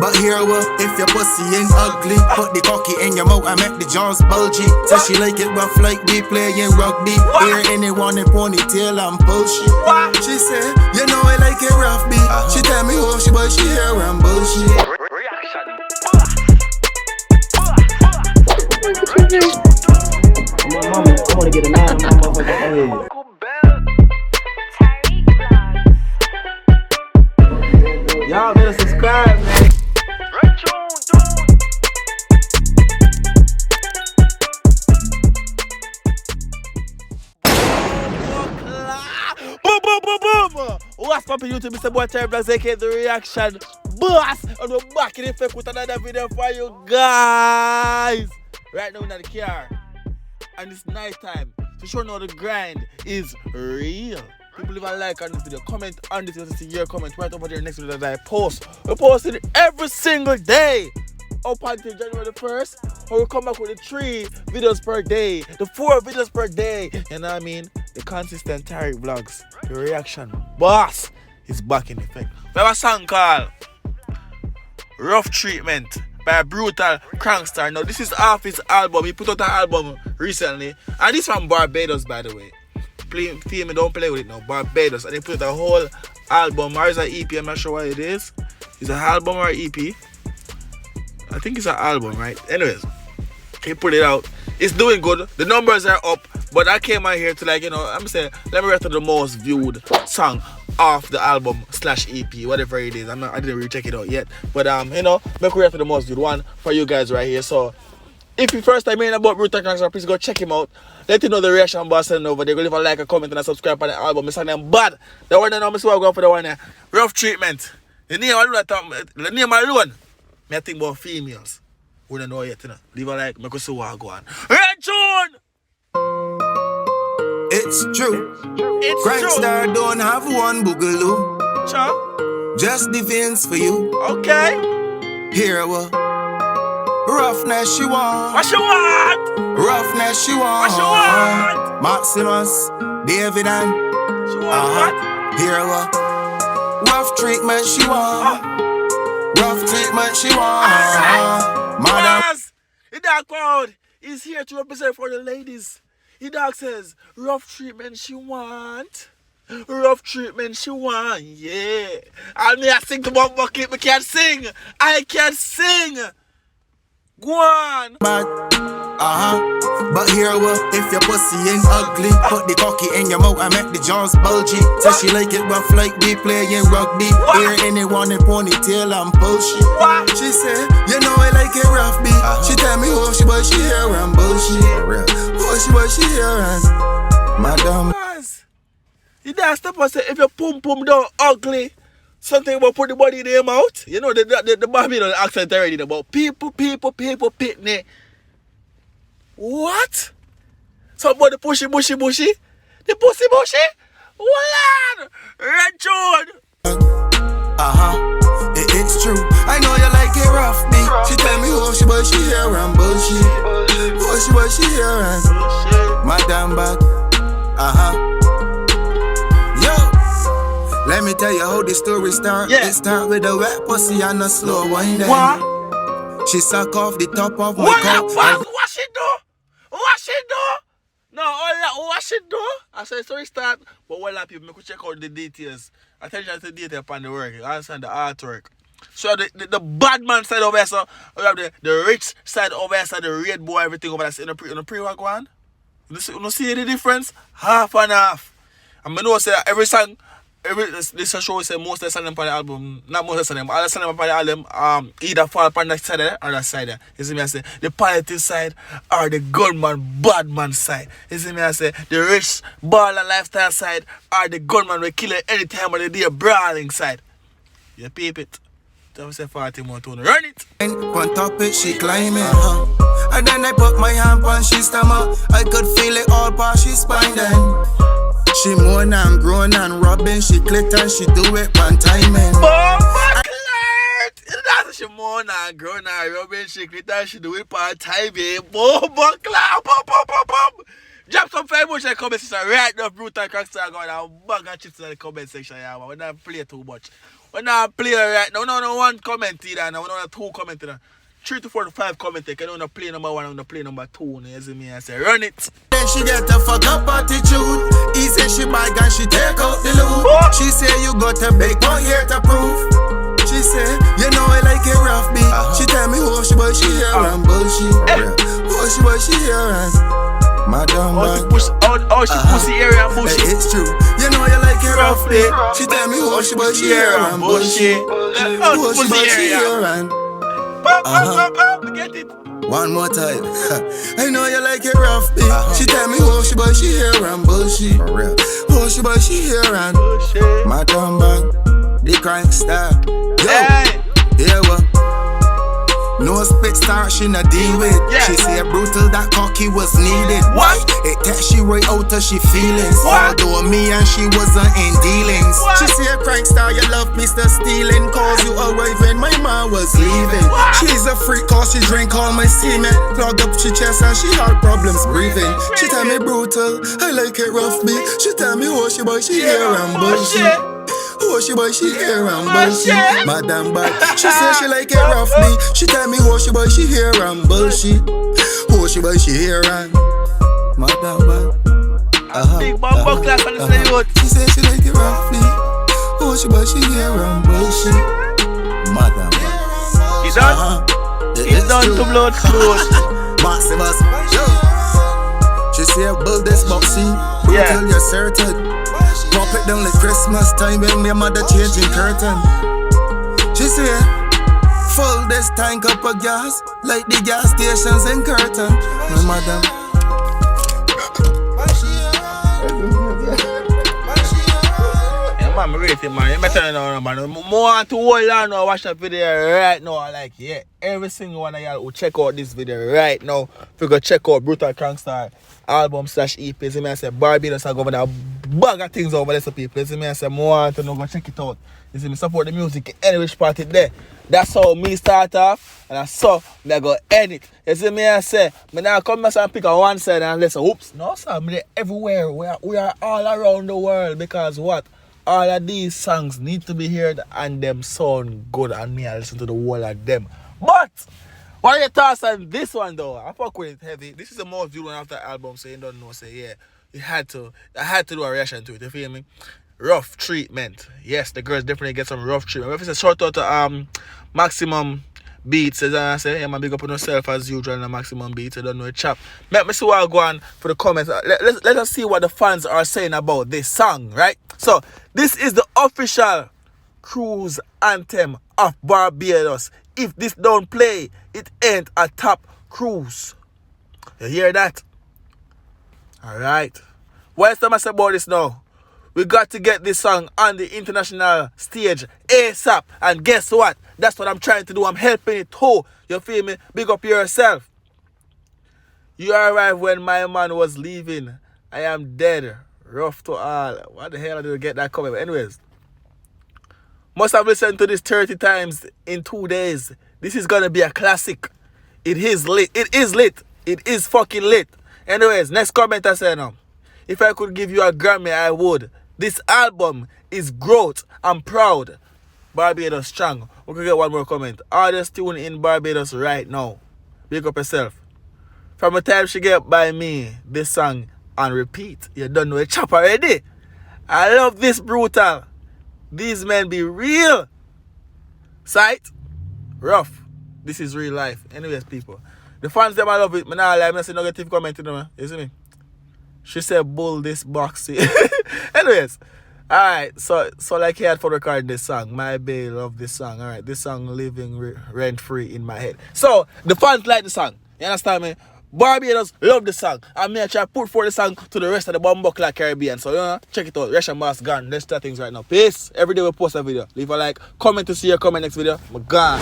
But here what if your pussy ain't ugly? Put the cocky in your mouth and make the jaws bulgy. So she like it rough like we playing rugby. Hear anyone in ponytail and bullshit. She said, you know I like it rough beat. She tell me oh she but she hear and bullshit. Reaction. I wanna get a line on my motherfucking head. Y'all better subscribe, man. Boom, boom, boom, boom. What's up, YouTube? Mr. Boy Terry Blacks, aka The Reaction Boss. And we're back in effect with another video for you guys. Right now, we're in the car. And it's night time. So sure know the grind is real. People leave a like on this video, comment on this video to see your comment right over there next video that I post. We post it every single day up until January the 1st. Or we come back with the 3 videos per day, the 4 videos per day. You know what I mean? The consistent Tariq vlogs, the reaction boss is back in effect. We have a song called Rough Treatment by Brutal Crankstar. Now this is off his album. He put out an album recently. And this from Barbados, by the way. Feel me, don't play with it now. Barbados. And he put out a whole album. Or is it an EP? I'm not sure what it is. It's an album or an EP? I think it's an album, right? Anyways, he put it out. It's doing good. The numbers are up. But I came out here to let me react to the most viewed song off the album / EP, whatever it is. I didn't really check it out yet. But make react to the most viewed one for you guys right here. So if you first time hearing about Brutal Crankstar, please go check him out. Let him know the reaction boss send over there. Go leave a like, a comment, and a subscribe on the album. It's them bad. The one that I'm going for the one there. Rough Treatment. The name alone. I think about females. We don't know yet, Leave a like, make us see what go on. Red June! It's true. It's Crankstar true. don't have one boogaloo. Cha? Just defense for you. Okay. Here what roughness she want. What you want? Roughness she want. What you want? Maximus, David and She want what? Here what rough treatment she want. Rough treatment she want. Madam. Yes. The Dark Crowd is here to represent for the ladies. The Dark says, rough treatment she want. Rough treatment she want. Yeah. And me I sing to one bucket, me can't sing. I can't sing. Go on. But here what if your pussy ain't ugly? Put the cocky in your mouth and make the jaws bulgy. So she like it rough like we playing rugby. Hear anyone in ponytail and bullshit. She said, you know I like it rough beat. She tell me oh she but she hear and bullshit. Oh she but she hear and madam. You don't stop and say if your pum pum don't ugly. Something about put the body in their mouth. You know the Babylon accent already about people pitney. What? Somebody pushy. The pussy bushy? What? Red June. It's true. I know you like it rough beat. She tell me oh she but she hear and bullshit. Oh she but she hear and madam back. Let me tell you how the story start. Yeah. It start with a wet pussy and a slow wind. What? She suck off the top of my cock. What she do? What she do? No, what she do? I said story start, but what lot of people make check out the details. I tell you the detail upon the work. You understand the artwork. So the bad man side over here, so we have the rich side over here, so the red boy, everything over there in the pre-work one. You see the difference? Half and half. And I know say every song. This show say most of the songs on the album, not most of the songs, but all the songs on the album either fall upon that side or that side. You see me I say the politics side or the gunman bad man side. You see me I say the rich baller lifestyle side or the gunman will kill it any time of the day brawling side. You peep it. Tell me say 40 more to run it. On top it she climbing. And then I put my hand on she stomach. I could feel it all past she spine then. She moan and groan and rubbing, she clit and she do it one timing. That's she moan and groan and rubbing, she clit and she do it one timing. Drop some fair much in the comment section right now. Brutal Crankstar going and bag and chips in the comment section. Yeah, we don't play too much. We're not playing right now. No one comment either. No, no two comment either. 3 to 4 to 5 comment. I don't play number 1, I don't play number 2. You see me? I say run it. Then she get a fuck up attitude. He say she buy gun, she take out the loot. She say you got a big one here to prove. She say, you know I like it rough beat. She tell me who she but she here and bullshit. Who she but she here and madam she pussy area and bullshit. It's true. You know you like it rough beat. She tell me who she but she here and bullshit. Who she but she here and get it. One more time. I know you like it rough beat. She tell me who she but she here and bullshit. Who she but she here and madam the crank star. Yo, yeah, what? No spit star she not deal with. She say brutal that cocky was needed. What? It takes she right out of she feelings. Although me and she wasn't in dealings. She say crank star you love Mr. Stealing. Cause you arrived when my mom was leaving. She's a freak cause she drink all my semen. Plug up she chest and she had problems breathing. She tell me brutal, I like it rough me. She tell me oh she boy she here and bullshit. Oh, she boy, she here and bullshit. Madam bad. She say she like it rough me. She tell me oh, she boy, she here and bullshit. Oh, she boy, she here and madam bad. Big bumbo class on the same road. She say she like it rough me. Oh, she boy, she here and bullshit. Madam bad. He done? He done to blood close. Maximus. She say build this boxy. Until you're certain. Pop it down like Christmas time when my mother changing curtain. She say, full this tank up of gas, like the gas stations in Curtain. My madam. Yeah, man, I'm rating, man. You better know, man. More to hold on now, watch that video right now. Like, yeah, every single one of y'all who check out this video right now, if you go check out Brutal Crankstar album /EP, see me I say Barbados are going to bag of things over there, so people. See me I say more to know, go check it out. You see me support the music any which part it there. That's how me start off, and that's how me go end it. You see me I say, me now come and pick on one side and listen, oops, no sir, me there everywhere. We are all around the world because what? All of these songs need to be heard and them sound good and me I listen to the whole of them. But what are your thoughts on this one though? I fuck with it heavy. This is the most viewed one after the album, so you don't know. Say yeah, I had to do a reaction to it. You feel me? Rough treatment. Yes, the girls definitely get some rough treatment. If it's a shout out to Maximum Beats, as I say, yeah, man, big up on yourself as usual. And Maximum Beats, I don't know a chap. Let me see what I go on for the comments. Let us see what the fans are saying about this song, right? So this is the official cruise anthem of Barbados. If this don't play, it ain't a top cruise. You hear that? Alright. What else am I say about this now? We got to get this song on the international stage ASAP. And guess what? That's what I'm trying to do. I'm helping it too. You feel me? Big up yourself. You arrived when my man was leaving. I am dead. Rough to all. What the hell did I get that comment? But anyways. Must have listened to this 30 times in 2 days. This is gonna be a classic. It is lit. It is lit. It is fucking lit. Anyways, next comment I say now. If I could give you a Grammy, I would. This album is growth. I'm proud. Barbados strong. We can get one more comment. Artists tune in Barbados right now. Wake up yourself. From the time she get by me, this song on repeat. You don't know a chop already. I love this Brutal. These men be real. Sight. Rough. This is real life. Anyways, people. The fans them I love it. Me nah lie. I see negative comment to them. You see me? She said bull this boxy. Anyways. Alright. So like he had for recording this song. My babe love this song. Alright. This song living rent free in my head. So the fans like the song. You understand me? Barbados love the song. And me I try to put for the song to the rest of the Bumbuckler Caribbean. So, you know, check it out. Russian Boss gone. Let's start things right now. Peace. Every day we post a video. Leave a like. Comment to see your comment next video. I'm gone.